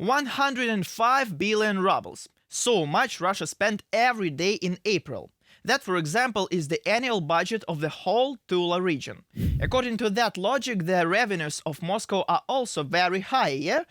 105 billion rubles. So much Russia spent every day in April. That, for example, is the annual budget of the whole Tula region. According to that logic, the revenues of Moscow are also very high, yeah?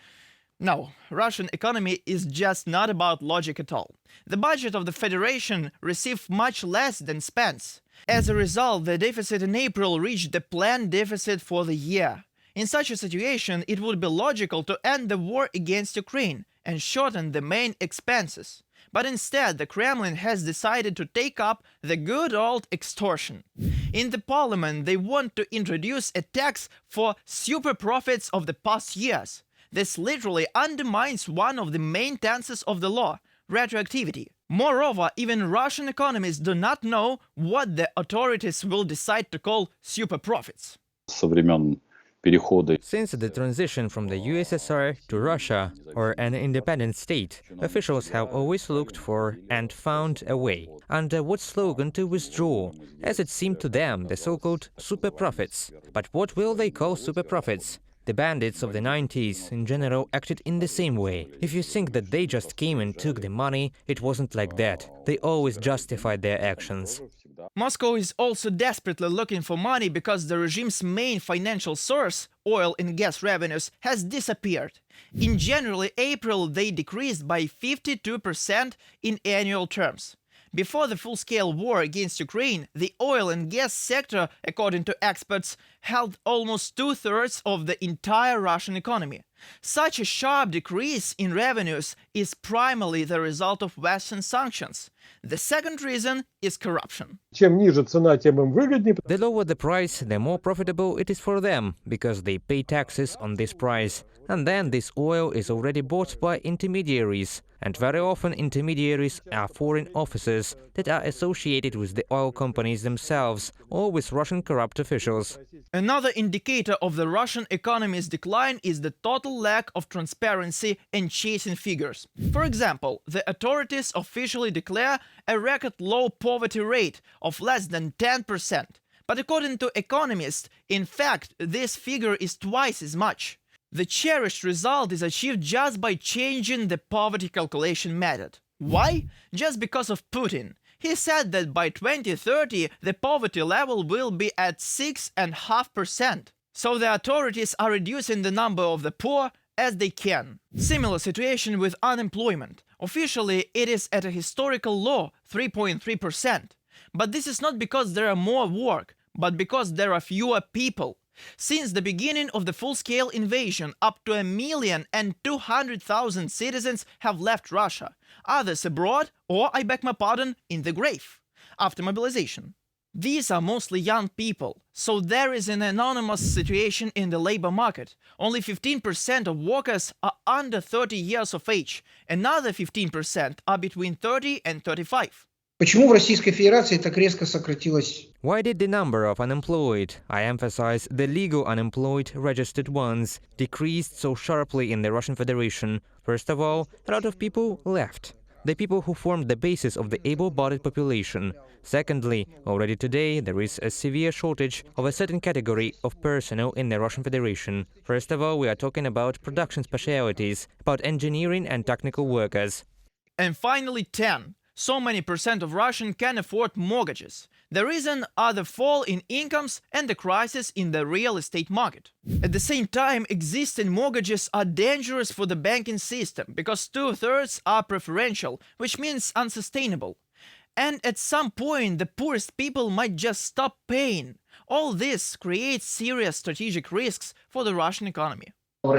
No, Russian economy is just not about logic at all. The budget of the Federation received much less than spends. As a result, the deficit in April reached the planned deficit for the year. In such a situation, it would be logical to end the war against Ukraine and shorten the main expenses. But instead, the Kremlin has decided to take up the good old extortion. In the parliament, they want to introduce a tax for super profits of the past years. This literally undermines one of the main tenets of the law, retroactivity. Moreover, even Russian economists do not know what the authorities will decide to call super profits. Since the transition from the USSR to Russia, or an independent state, officials have always looked for and found a way, under what slogan to withdraw, as it seemed to them, the so-called super profits. But what will they call super profits? The bandits of the 90s, in general, acted in the same way. If you think that they just came and took the money, it wasn't like that. They always justified their actions. Moscow is also desperately looking for money because the regime's main financial source, oil and gas revenues, has disappeared. In January, April, they decreased by 52% in annual terms. Before the full-scale war against Ukraine, the oil and gas sector, according to experts, held almost two-thirds of the entire Russian economy. Such a sharp decrease in revenues is primarily the result of Western sanctions. The second reason is corruption. The lower the price, the more profitable it is for them, because they pay taxes on this price. And then this oil is already bought by intermediaries. And very often intermediaries are foreign officers that are associated with the oil companies themselves or with Russian corrupt officials. Another indicator of the Russian economy's decline is the total lack of transparency and chasing figures. For example, the authorities officially declare a record low poverty rate of less than 10%. But according to economists, in fact, this figure is twice as much. The cherished result is achieved just by changing the poverty calculation method. Why? Just because of Putin. He said that by 2030 the poverty level will be at 6.5%. So the authorities are reducing the number of the poor as they can. Similar situation with unemployment. Officially, it is at a historical low, 3.3%. But this is not because there are more work, but because there are fewer people. Since the beginning of the full-scale invasion, up to 1,200,000 citizens have left Russia, others abroad or, I beg my pardon, in the grave, after mobilization. These are mostly young people, so there is an anonymous situation in the labor market. Only 15% of workers are under 30 years of age, another 15% are between 30 and 35. Почему в Российской Федерации так резко сократилось? Why did the number of unemployed, I emphasize the legal unemployed registered ones, decreased so sharply in the Russian Federation? First of all, a lot of people left. The people who formed the basis of the able-bodied population. Secondly, already today there is a severe shortage of a certain category of personnel in the Russian Federation. First of all, we are talking about production specialities, about engineering and technical workers. And finally, 10. So many percent of Russians can afford mortgages. The reason are the fall in incomes and the crisis in the real estate market. At the same time, existing mortgages are dangerous for the banking system because two-thirds are preferential, which means unsustainable. And at some point, the poorest people might just stop paying. All this creates serious strategic risks for the Russian economy. There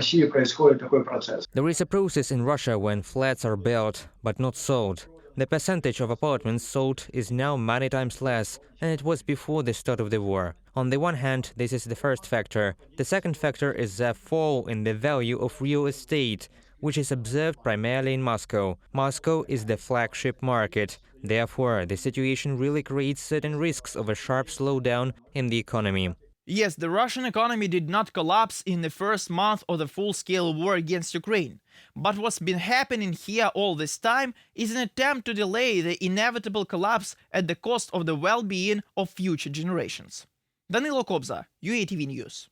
is a process in Russia when flats are built, but not sold. The percentage of apartments sold is now many times less than it was before the start of the war. On the one hand, this is the first factor. The second factor is the fall in the value of real estate, which is observed primarily in Moscow. Moscow is the flagship market. Therefore, the situation really creates certain risks of a sharp slowdown in the economy. Yes, the Russian economy did not collapse in the first month of the full-scale war against Ukraine. But what's been happening here all this time is an attempt to delay the inevitable collapse at the cost of the well-being of future generations. Danilo Kobza, UATV News.